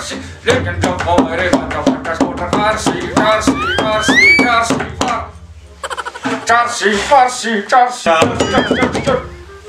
Tarsi, lekin jump over it, motherfuckers, motor Tarsi,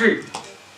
3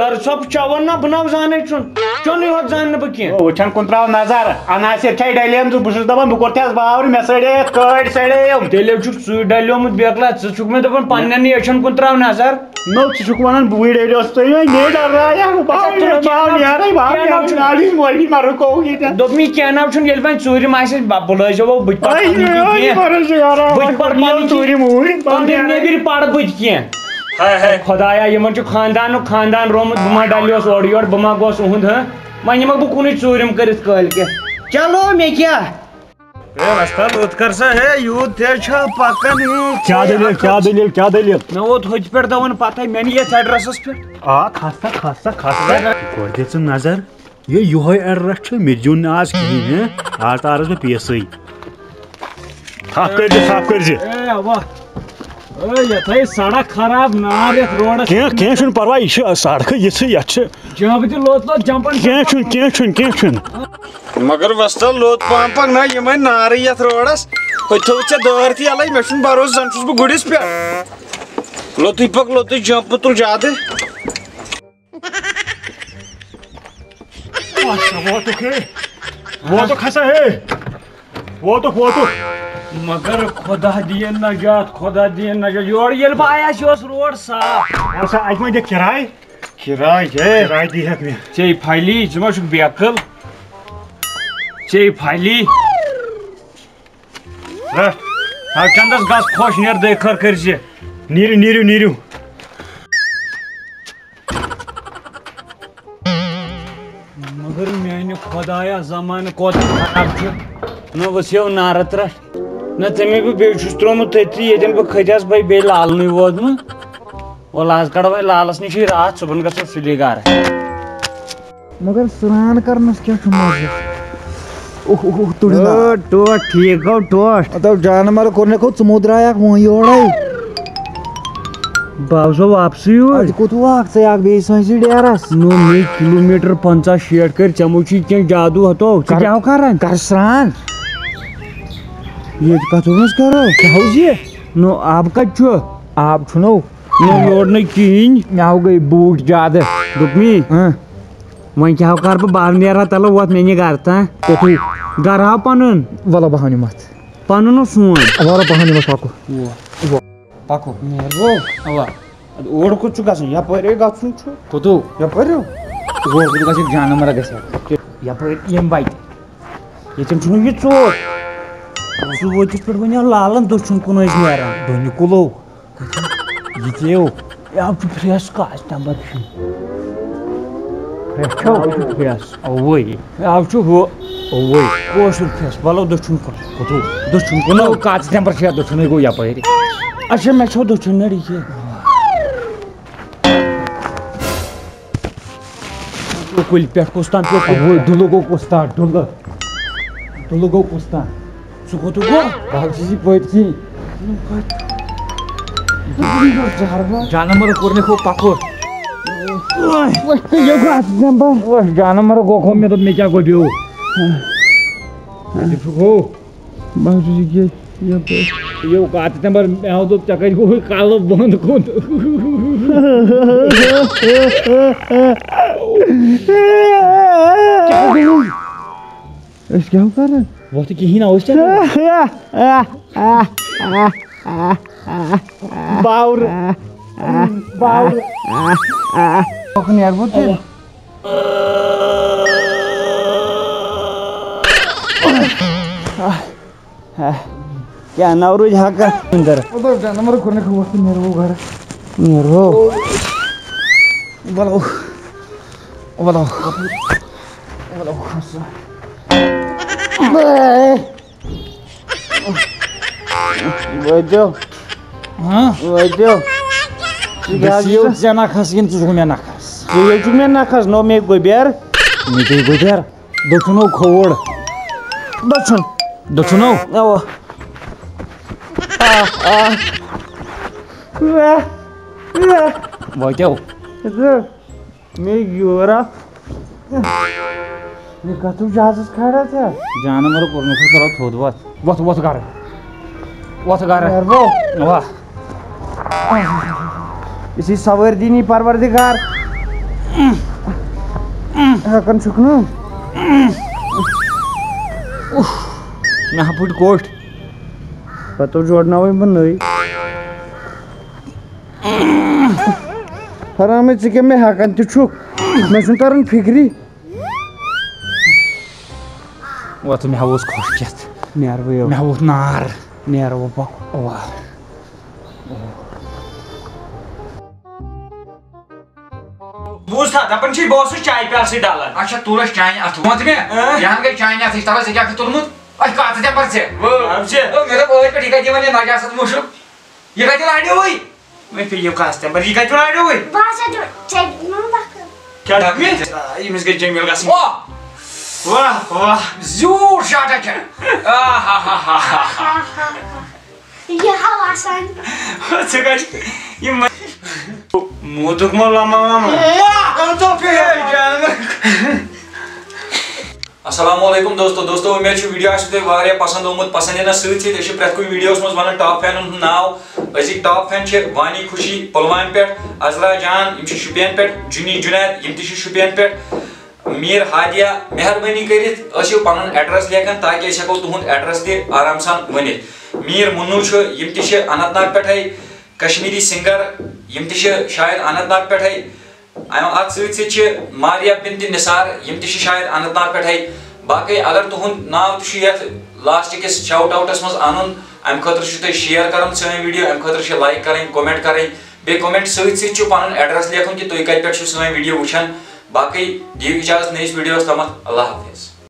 کر سب چون نا بناو زانے چون چون یوت زان بہ کی وچھن کن تراو نظر اناسر کھے ڈلیم تو بہ چھس دپان بہ کورتھس باور مے سڑے کڑ سڑے تیلے چھک سوی ڈلیومت بیکلا ژٕ چھُکھ مےٚ دپان پننٮ۪ن یچھن کُن تراو نظر نو ژٕ چھُکھ ونان بٕے ڈلیوس تُہۍ نے ڈرایا باو نیرے باو نالی مولی مارو کو یہ دوٚپ مےٚ کینٛہہ ناو چھُنہٕ ییٚلہِ وۄنۍ ژوٗرِم آسہِ بُلٲیزیو بہٕ نیبر پڑ بہٕ کینٛہہ خدایا یِمن چھُ خاندانُک خاندان رومُت بہٕ ما ڈلیوس اورٕ یورٕ بہٕ ما گوس اُہُنٛد وۄنۍ نِمکھ بہٕ کُنُے ژوٗرِم کٔرِتھ کٲلکٮ۪تھ چلو مےٚ کیٛاہ لوت کر سا ہے یوت تیز چھا پکان کیا دلیل مےٚ ووت ہوٚتہِ پٮ۪ٹھ دپان پتہٕ مےٚ نی یتھ ایڈرسس پٮ۪ٹھ آ کھسا گۄڈٕ دِ ژٕ نظر یہوے ایڈرس چھُ مےٚ دیُن نہٕ آز کِہیٖنۍ آز تارس بہٕ پیسٕے تھپھ کٔرۍ زِ یتھ سڑک خراب نار یتھ روڈس کینٛہہ چھُنہٕ پرواے یہِ چھِ سڑکہٕ یِژھٕ یتھ چھِ جب تہِ لوت جمپن کینٛہہ چھُنہٕ مگر وستا لوت پہم پکنا یمے نار یتھ روڈس ہوٚتہِ تھوٚوُتھ ژےٚ دٲر تہِ یلے مےٚ چھُنہٕ بروسہٕ زن چھُس بہٕ گُرِس پٮ۪ٹھ لوتُے پک لوتُے جمپ تُل زیادٕ ووتُکھ ہسا ہے ووتُکھ مگر خدا دِیِن نجات یورٕ ییٚلہِ بہٕ آیاس یہِ اوس روڈ صاف اچھا اتہِ ما دِ کِراے کِراے دی ہیٚکھ مےٚ ژےٚ پھلی ژٕ ما چھُکھ بیقل ژےٚ پھلی چندس گژھ خۄش نیر دۄیہِ خٲر کٔرۍ زِ نیٖرِو مگر میانہِ خدایا زمانہٕ کوتاہ خراب چھُ نہ ؤسِو نارٕ ترٛٹھ نہ ژےٚ بہٕ بیٚیہِ چھُس ترٛوومُت تٔتھی ییٚتٮ۪ن بہٕ کھٔتِس بہٕ بیٚیہِ لالنٕے ووتمُت وَلہٕ آز کڑو وۄنۍ لالس نِشی راتھ صُبحن گژھو سُلے گرٕ مگر سران کرنس کیا چھُ مزٕ ٹوٹھ ٹھیٖک گوٚو ٹوٹھ دپ جانور کوٚرنکھو ژٕمو درٛایکھ وۄنۍ یورے بہٕ آوسو واپسٕے اَتہِ کوٚت واکھ ژٕ اکھ بیٚیہِ سٲنۍسٕے ڈیرس نو مےٚ کِلوٗمیٖٹر 50-60 کٔرۍ ژےٚ مو چھُے کینٛہہ جادوٗ ہتو ژٕ کیٛاہ کران کر سران ییٚتہِ کتھ منٛز کرو کیٛاہ نو آب کتہِ چھُ آب چھُنو نو یور نہٕ کِہیٖنۍ مےٚ ہاو گٔے بوٗٹھ زیادٕ دوٚپ مے وۄنۍ کیٛاہ کر بہٕ بہٕ نیرٕ ہا تلہٕ ووت مےٚ نہِ گرٕ تام گرٕ ہا پنُن وَلہ بہٕ ہاو نِمتھ پنُن اوس سون وَلہ بہٕ ہاو نِمتھ پکو پکو اوا اور کوٚت چھُ گژھُن یپٲرۍ گژھُن چھُ کوٚتو یپٲرۍ اور کوٚت گژھِ جانمرا گژھِ یپٲرۍ ییٚمہِ وتہِ ییٚتٮ۪ن چھُنہٕ یہِ ژوٚر ژٕ وٲتِس پٮ۪ٹھ وۄنۍ لالن دٔچھُن کُن ٲسۍ نیران دۄنہِ کُلو یہِ تہِ یہِ آو چھُ فرٛٮ۪س کاسٹمر چھُ فرٛٮ۪س اوے آو چھُ ہُہ اوے کٲشُر فرٛٮ۪س وَلو دٔچھُن کُن کوٚتو دٔچھُن کُن کاژٕ ٹٮ۪مپر چھُ دٔچھُنٕے گوٚو یپٲرۍ اچھا مےٚ چھو دٔچھُن نٔرۍ کینٛہہ کُلہِ پٮ۪ٹھ کُس تام پیوٚو ڈُلہٕ گوٚو کُس تام ڈُلہٕ گوٚو کُس تام سُہ کوٚت گوٚو بہٕ چھُس یہِ پٔتۍ کِنۍ جانمر کوٚرنکھو پکو جانور گوٚو مےٚ دوٚپ مےٚ کیٛاہ گوٚو بیٚو گوٚو بہٕ چھُس یہِ کاتہِ نمبر مےٚ دوٚپ ژےٚ کَتہِ گوٚو کَلہٕ بنٛد کوٚت أسۍ کیٛاہ کران وۄتھ کِہیٖنۍ نہ اوس باورٕ نیرٕ بہٕ تیٚلہِ کیٛاہ نو روٗدۍ حقا أنٛدر جانور کوٚرنکھو وۄتھ تہٕ نیرو گرٕ نیرو وَلو وٲتِو ژےٚ نکھس کِنہٕ ژٕ چھُکھ مےٚ نکھس ژٕ چھُکھ مےٚ نکھس نو مےٚ گوبیر مےٚ گٔے گوبیر دٔچھُنو کھووُر دٔچھُنو اوا وٲتِو مےٚ یورا مےٚ کتھ جہازس کھڑا ژےٚ جانور کوٚرنکھو کرو تھوٚد وۄتھ گرٕ وۄتھ گرٕ نیرو اوا یہِ چھِ سوٲرۍ دِنی پروردِگار ہٮ۪کان چھُکھ نہٕ مےٚ ہا پھٕٹ کوٹھ پَتہٕ جوڑناوٕے بہٕ نٔے حرامٕے ژٕ کیٛاہ مےٚ ہٮ۪کان تہِ چھُکھ مےٚ چھُنہٕ تران فِکری وۄتھ مےٚ اوس خۄشکٮ۪تھ نیرٕ بہٕ مےٚ ووت نار نیرٕ بہٕ پَکھ بوٗز تھا دَپان چھِ بہٕ اوسُس چاے پیالسٕے ڈالان اچھا تُل چانہِ اتھٕ وۄنۍ مےٚ یہن گٔے چانہِ اتھٕچ تَوے ژےٚ کیٛاہ چھُکھ تُلمُت اَسہِ کَتھ دِمہٕ پَتہٕ ژےٚ مےٚ دوٚپ ٲدۍ پٮ۪ٹھ یہِ کَتہِ دِوان یہِ نجاست مُشُک یہِ کَتہِ لاڈیوٕے وۄنۍ پیٚیِو کَسٹمر یہِ کَتہِ لاڈیوٕے کیٛاہ ڈَکہٕ ییٚمِس گٔے جمیٖل گژھُن واہ واہ زیوٗٹھ شاٹا چھےٚ ژٕ کَتہِ یِم موٗدُک ما لما وما السلام علیکم دوستو امید چھُ ویڈیو آسہِ تۄہہِ واریاہ پسنٛد آمُت پسنٛد یِنس سۭتۍ سۭتۍ أسۍ چھِ پرٛٮ۪تھ کُنہِ ویڈیوَس منٛز وَنان ٹاپ فینن ہُنٛد ناو أزِکۍ ٹاپ فین چھِ وانی خوشی پُلوامہِ پٮ۪ٹھ عزرا جان یِم چھِ شُپین پٮ۪ٹھ جُنی جُنید یِم تہِ چھِ شُپین پٮ۪ٹھ میٖر ہادیہ مہربٲنی کٔرِتھ ٲسِو پنُن ایڈرس لیکھان تاکہِ أسۍ ہٮ۪کو تُہُنٛد ایڈرس تہِ آرام سان ؤنِتھ میٖر مُنوٗ چھُ یِم تہِ چھِ اننت ناگ پٮ۪ٹھٕے کشمیٖری سِنگر یِم تہِ چھِ شاید اننت ناگ پٮ۪ٹھٕے اتھ سۭتۍ سۭتۍ چھِ ماریا بِنتِ نثار یِم تہِ چھِ شاید اننت ناگ پٮ۪ٹھٕے باقٕے اگر تُہُنٛد ناو تہِ چھُ یتھ لاسٹ کِس شاوُٹ آوُٹس منٛز انُن امہِ خٲطرٕ چھُو تۄہہِ شِیر کرُن سٲنۍ ویڈیو امہِ خٲطرٕ چھِ لایک کرٕنۍ کومینٹ کرٕنۍ بیٚیہِ کومینٹ سۭتۍ سۭتۍ چھُ پنُن ایڈرس لیکھُن کہِ تُہۍ کتہِ پٮ۪ٹھ چھِو سٲنۍ ویڈیو وٕچھان باقٕے دِیِو اِجازت نٔیِس ویڈیوس تامتھ اللہ حافظ